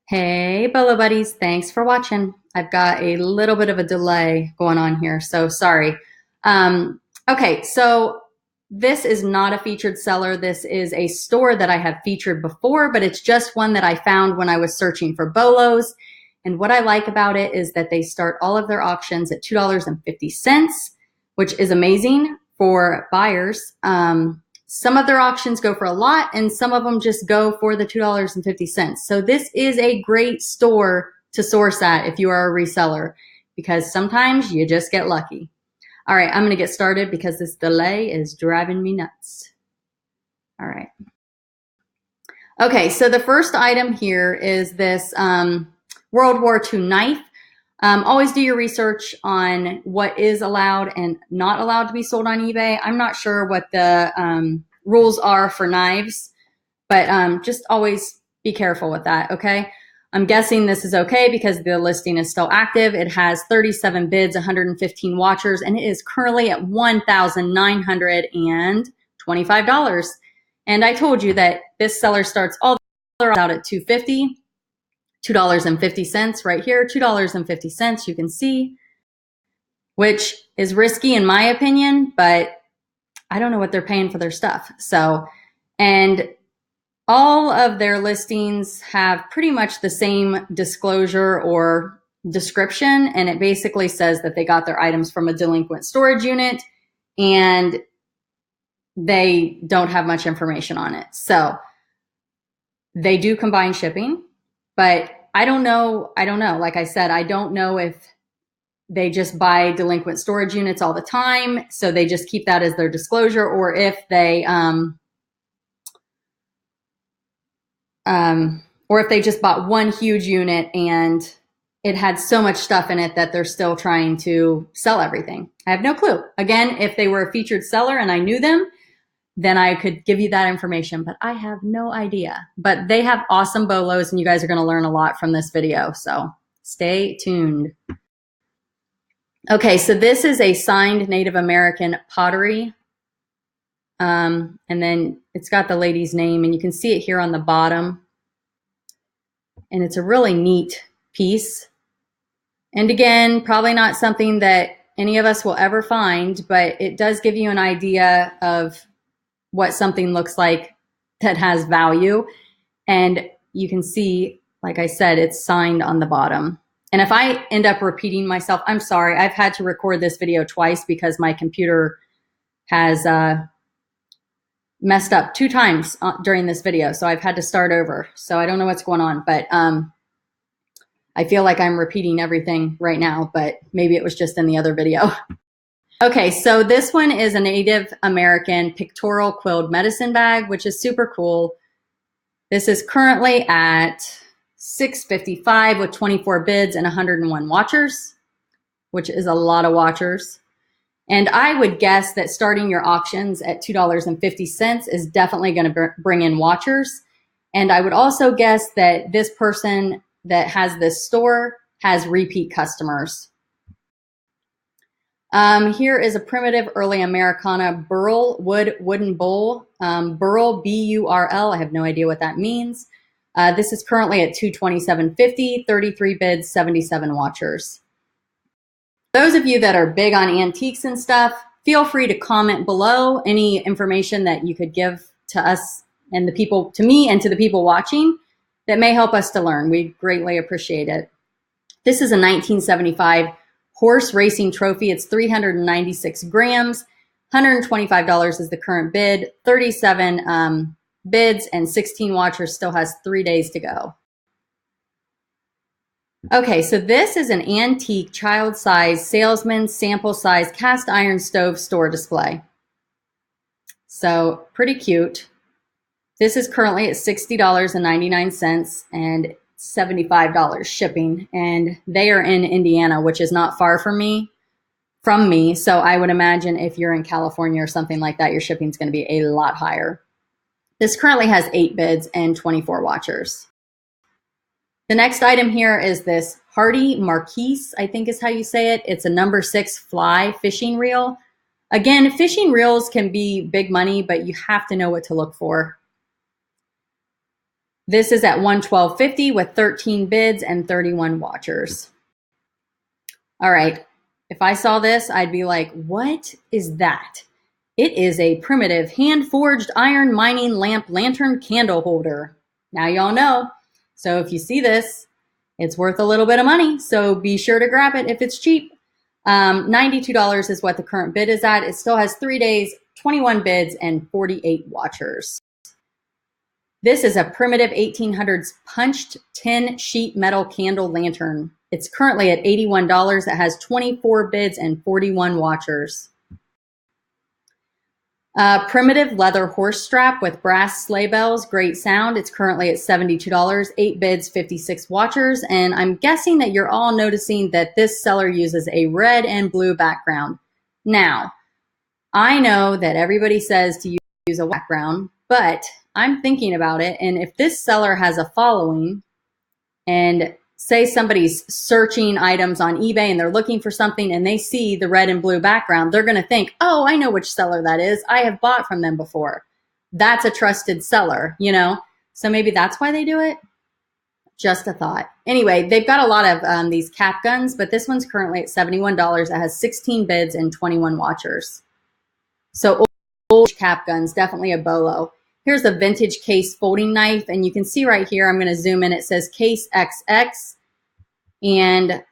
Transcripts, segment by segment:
Hey, Bolo buddies, thanks for watching. I've got a little bit of a delay going on here, so sorry. Okay, so this is not a featured seller. This is a store that I have featured before, but it's just one that I found when I was searching for BOLOs. And what I like about it is that they start all of their auctions at $2.50, which is amazing for buyers. Some of their auctions go for a lot and some of them just go for the $2.50. So this is a great store to source at if you are a reseller, because sometimes you just get lucky. All right, I'm going to get started because this delay is driving me nuts. All right. Okay, so the first item here is this World War II knife. Always do your research on what is allowed and not allowed to be sold on eBay. I'm not sure what the rules are for knives, but just always be careful with that, okay? I'm guessing this is okay because the listing is still active. It has 37 bids, 115 watchers, and it is currently at $1,925. And I told you that this seller starts all out at $2.50. $2.50 right here, $2.50, you can see, which is risky in my opinion, but I don't know what they're paying for their stuff. So, and all of their listings have pretty much the same disclosure or description, and it basically says that they got their items from a delinquent storage unit and they don't have much information on it. So they do combine shipping, but I don't know. Like I said, I don't know if they just buy delinquent storage units all the time, so they just keep that as their disclosure, or if they just bought one huge unit and it had so much stuff in it that they're still trying to sell everything. I have no clue. Again, if they were a featured seller and I knew them, then I could give you that information, but I have no idea. But they have awesome BOLOs, and you guys are going to learn a lot from this video, so stay tuned. Okay, so this is a signed Native American pottery, and then it's got the lady's name, and you can see it here on the bottom, and it's a really neat piece. And again, probably not something that any of us will ever find, but it does give you an idea of what something looks like that has value. And you can see, like I said, it's signed on the bottom. And if I end up repeating myself, I'm sorry. I've had to record this video twice because my computer has messed up 2 times during this video. So I've had to start over. So I don't know what's going on, but I feel like I'm repeating everything right now, but maybe it was just in the other video. Okay, so this one is a Native American pictorial quilled medicine bag, which is super cool. This is currently at $6.55 with 24 bids and 101 watchers, which is a lot of watchers. And I would guess that starting your auctions at $2.50 is definitely going to bring in watchers. And I would also guess that this person that has this store has repeat customers. Here is a primitive early Americana burl wooden bowl. Burl, B-U-R-L. I have no idea what that means. This is currently at $227.50, 33 bids, 77 watchers. Those of you that are big on antiques and stuff, feel free to comment below any information that you could give to us and the people, to me and to the people watching, that may help us to learn. We greatly appreciate it. This is a 1975 horse racing trophy. It's 396 grams. $125 is the current bid. 37 bids and 16 watchers. Still has 3 days to go. Okay, so this is an antique child size salesman sample size cast iron stove store display. So pretty cute. This is currently at $60.99 and $75 shipping, and they are in Indiana, which is not far from me. So I would imagine if you're in California or something like that, your shipping is going to be a lot higher. This currently has 8 bids and 24 watchers. The next item here is this Hardy Marquise, I think is how you say it. It's a number 6 fly fishing reel. Again, fishing reels can be big money, but you have to know what to look for. This is at $112.50 with 13 bids and 31 watchers. All right, if I saw this, I'd be like, what is that? It is a primitive hand-forged iron mining lamp lantern candle holder. Now y'all know. So if you see this, it's worth a little bit of money. So be sure to grab it if it's cheap. $92 is what the current bid is at. It still has 3 days, 21 bids, and 48 watchers. This is a primitive 1800s punched tin sheet metal candle lantern. It's currently at $81. It has 24 bids and 41 watchers. Primitive leather horse strap with brass sleigh bells, great sound. It's currently at $72, 8 bids, 56 watchers. And I'm guessing that you're all noticing that this seller uses a red and blue background. Now, I know that everybody says to use a background, but I'm thinking about it. And if this seller has a following, and say somebody's searching items on eBay and they're looking for something and they see the red and blue background, they're going to think, oh, I know which seller that is. I have bought from them before. That's a trusted seller, you know? So maybe that's why they do it. Just a thought. Anyway, they've got a lot of these cap guns, but this one's currently at $71. It has 16 bids and 21 watchers. So old cap guns, definitely a BOLO. Here's a vintage case folding knife, and you can see right here, I'm going to zoom in, it says Case XX, and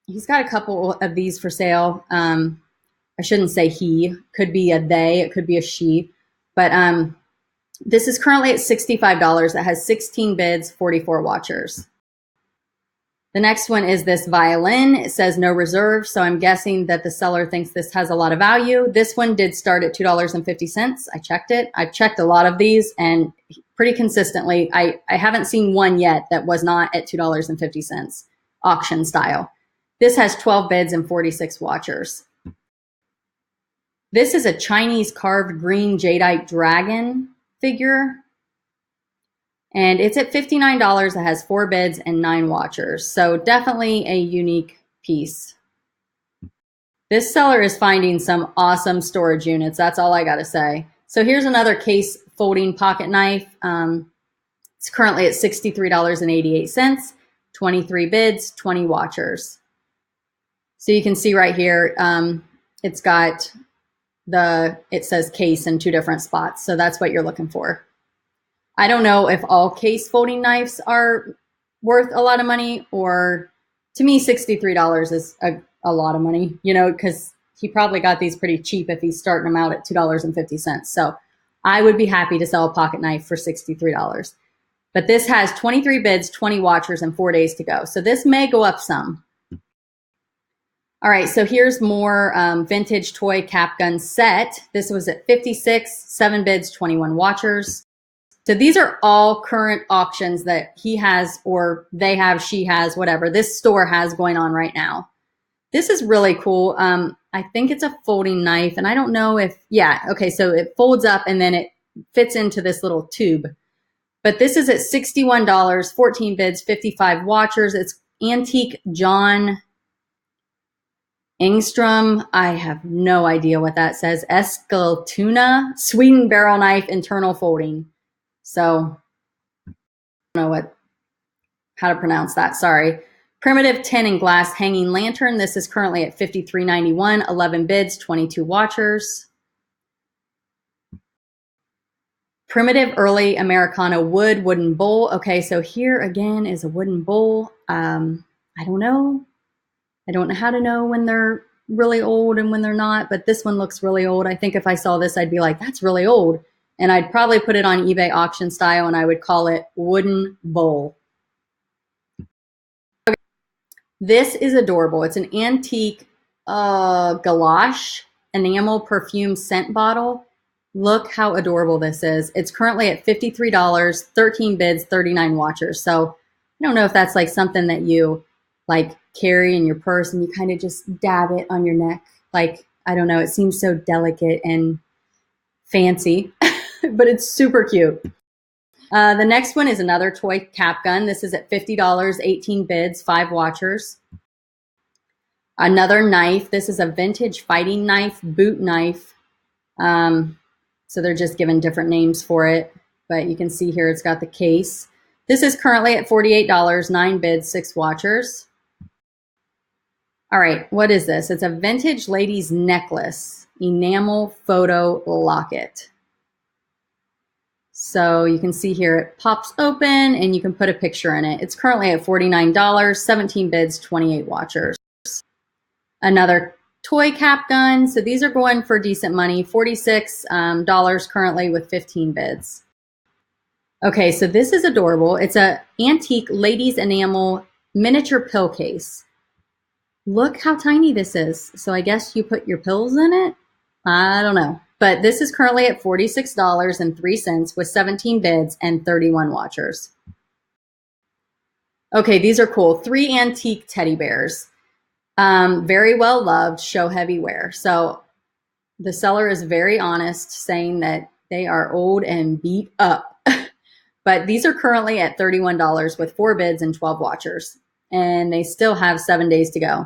he's got a couple of these for sale. I shouldn't say he, could be a they, it could be a she, but this is currently at $65. It has 16 bids, 44 watchers. The next one is this violin. It says no reserve, so I'm guessing that the seller thinks this has a lot of value. This one did start at $2.50. I checked it. I've checked a lot of these, and pretty consistently, I haven't seen one yet that was not at $2.50, auction style. This has 12 bids and 46 watchers. This is a Chinese carved green jadeite dragon figure. And it's at $59. It has 4 bids and 9 watchers. So definitely a unique piece. This seller is finding some awesome storage units. That's all I got to say. So here's another case folding pocket knife. It's currently at $63.88. 23 bids, 20 watchers. So you can see right here, it's got it says case in 2 different spots. So that's what you're looking for. I don't know if all case folding knives are worth a lot of money, or to me, $63 is a lot of money, you know, because he probably got these pretty cheap if he's starting them out at $2.50. So I would be happy to sell a pocket knife for $63. But this has 23 bids, 20 watchers, and 4 days to go. So this may go up some. All right, so here's more vintage toy cap gun set. This was at $56, 7 bids, 21 watchers. So these are all current auctions that he has, or they have, she has, whatever this store has going on right now. This is really cool. I think it's a folding knife, and I don't know if, yeah, okay, so it folds up and then it fits into this little tube. But this is at $61, 14 bids, 55 watchers. It's antique John Engstrom. I have no idea what that says. Eskilstuna Sweden barrel knife, internal folding. So I don't know how to pronounce that, sorry. Primitive tin and glass hanging lantern. This is currently at $53.91, 11 bids, 22 watchers. Primitive early Americana wooden bowl. Okay, so here again is a wooden bowl. I don't know. I don't know how to know when they're really old and when they're not, but this one looks really old. I think if I saw this, I'd be like, that's really old. And I'd probably put it on eBay auction style, and I would call it wooden bowl. Okay. This is adorable. It's an antique gouache enamel perfume scent bottle. Look how adorable this is. It's currently at $53, 13 bids, 39 watchers. So I don't know if that's like something that you like carry in your purse and you kind of just dab it on your neck. Like, I don't know. It seems so delicate and fancy. But it's super cute. The next one is another toy cap gun. This is at $50, 18 bids, 5 watchers. Another knife. This is a vintage fighting knife, boot knife. So they're just given different names for it. But you can see here it's got the case. This is currently at $48, 9 bids, 6 watchers. All right, what is this? It's a vintage ladies necklace, enamel photo locket. So you can see here it pops open and you can put a picture in it. It's currently at $49, 17 bids, 28 watchers. Another toy cap gun. So these are going for decent money, $46 currently with 15 bids. Okay, so this is adorable. It's a antique ladies enamel miniature pill case. Look how tiny this is. So I guess you put your pills in it? I don't know. But this is currently at $46.03 with 17 bids and 31 watchers. Okay, these are cool. 3 antique teddy bears. Very well loved, show heavy wear. So the seller is very honest, saying that they are old and beat up. But these are currently at $31 with 4 bids and 12 watchers. And they still have 7 days to go.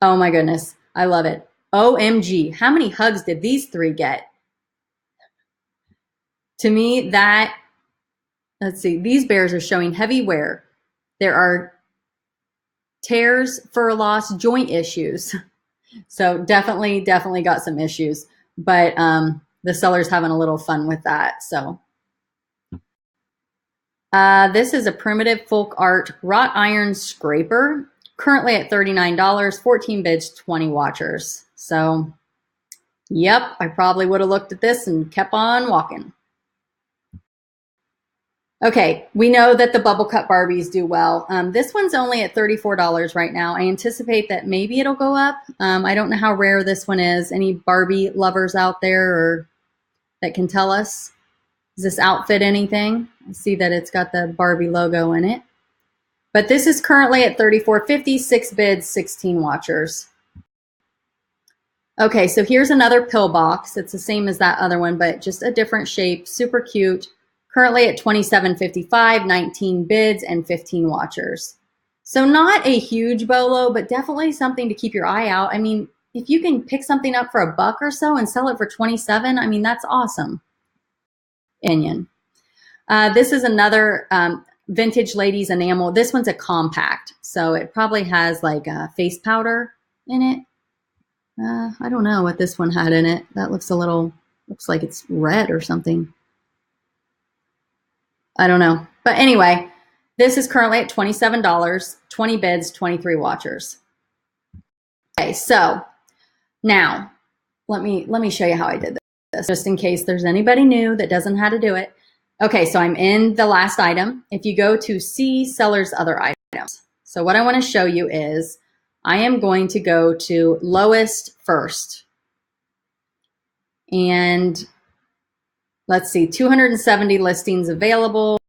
Oh my goodness, I love it. OMG, how many hugs did these 3 get? To me, that, let's see, these bears are showing heavy wear. There are tears, fur loss, joint issues. So definitely got some issues. But the seller's having a little fun with that. So this is a primitive folk art wrought iron scraper. Currently at $39, 14 bids, 20 watchers. So, yep, I probably would have looked at this and kept on walking. Okay, we know that the bubble cut Barbies do well. This one's only at $34 right now. I anticipate that maybe it'll go up. I don't know how rare this one is. Any Barbie lovers out there or that can tell us? Does this outfit anything? I see that it's got the Barbie logo in it. But this is currently at $34.50, 6 bids, 16 watchers. Okay, so here's another pill box. It's the same as that other one, but just a different shape, super cute. Currently at $27.55, 19 bids, and 15 watchers. So not a huge BOLO, but definitely something to keep your eye out. I mean, if you can pick something up for $1 or so and sell it for 27, I mean, that's awesome. Onion. This is another vintage ladies enamel. This one's a compact, so it probably has like a face powder in it. I don't know what this one had in it. That looks looks like it's red or something. I don't know. But anyway, this is currently at $27, 20 bids, 23 watchers. Okay, so now let me show you how I did this, just in case there's anybody new that doesn't know how to do it. Okay, so I'm in the last item. If you go to see seller's other items. So what I want to show you is I am going to go to lowest first. And let's see, 270 listings available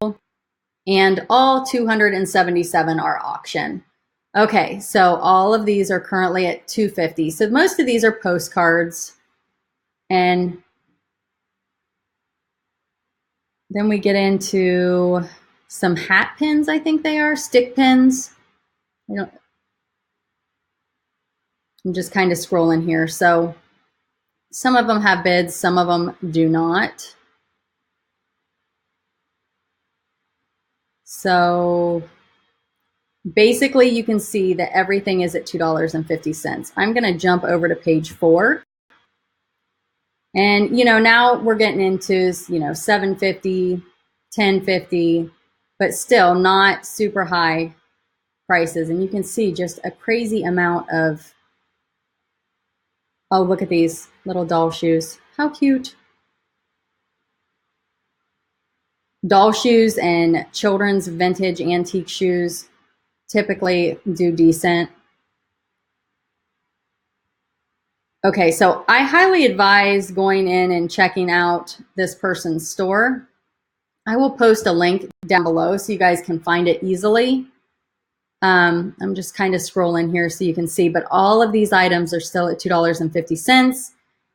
and all 277 are auction. Okay, so all of these are currently at $250. So most of these are postcards. And then we get into some hat pins, I think they are, stick pins. I'm just kind of scrolling here. So some of them have bids, some of them do not. So basically you can see that everything is at $2.50. I'm going to jump over to page 4. And, now we're getting into, $7.50, $10.50, but still not super high prices. And you can see just a crazy amount of, oh, look at these little doll shoes. How cute. Doll shoes and children's vintage antique shoes typically do decent. Okay, so I highly advise going in and checking out this person's store. I will post a link down below so you guys can find it easily. I'm just kind of scrolling here so you can see, but all of these items are still at $2.50.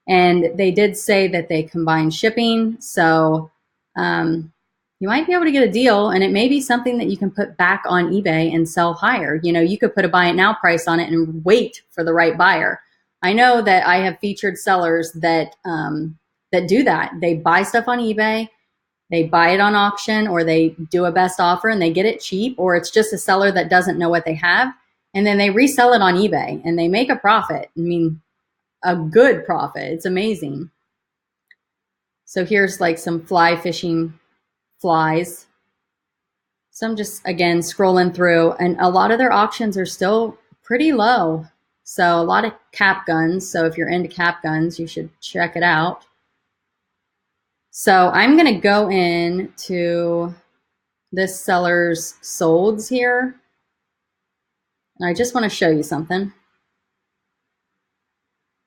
And they did say that they combine shipping. So you might be able to get a deal, and it may be something that you can put back on eBay and sell higher. You could put a buy it now price on it and wait for the right buyer. I know that I have featured sellers that do that. They buy stuff on eBay They buy it on auction, or they do a best offer and they get it cheap, or it's just a seller that doesn't know what they have. And then they resell it on eBay and they make a profit. I mean, a good profit. It's amazing. So here's like some fly fishing flies. So I'm just, again, scrolling through, and a lot of their auctions are still pretty low. So a lot of cap guns. So if you're into cap guns, you should check it out. So I'm going to go in to this seller's solds here. And I just want to show you something.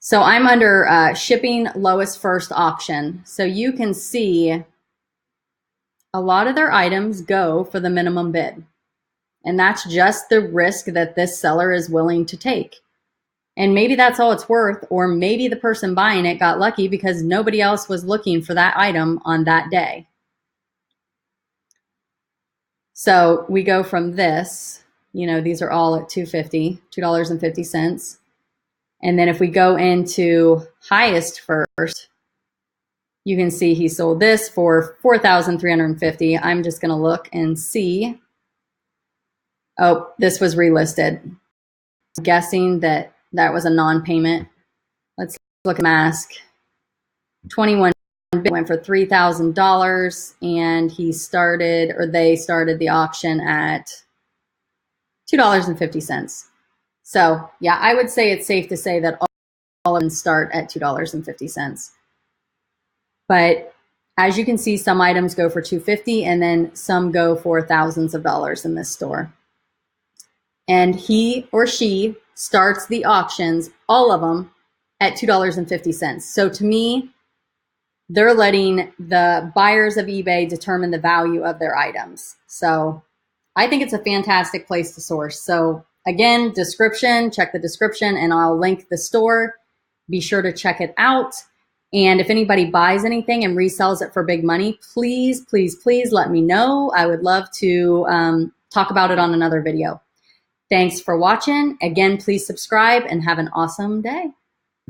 So I'm under shipping lowest first auction. So you can see a lot of their items go for the minimum bid. And that's just the risk that this seller is willing to take. And maybe that's all it's worth, or maybe the person buying it got lucky because nobody else was looking for that item on that day. So we go from this, you know, these are all at $2.50. And then if we go into highest first, you can see he sold this for $4,350. I'm just going to look and see. Oh, this was relisted. I'm guessing that was a non-payment. Let's look at mask. 21 went for $3,000, and he started, or they started the auction at $2.50. So yeah, I would say it's safe to say that all of them start at $2.50. But as you can see, some items go for $2.50, and then some go for thousands of dollars in this store. And he or she starts the auctions, all of them, at $2.50. So to me, they're letting the buyers of eBay determine the value of their items. So I think it's a fantastic place to source. So again, description, check the description, and I'll link the store. Be sure to check it out. And if anybody buys anything and resells it for big money, please, please, please let me know. I would love to talk about it on another video. Thanks for watching. Again, please subscribe and have an awesome day.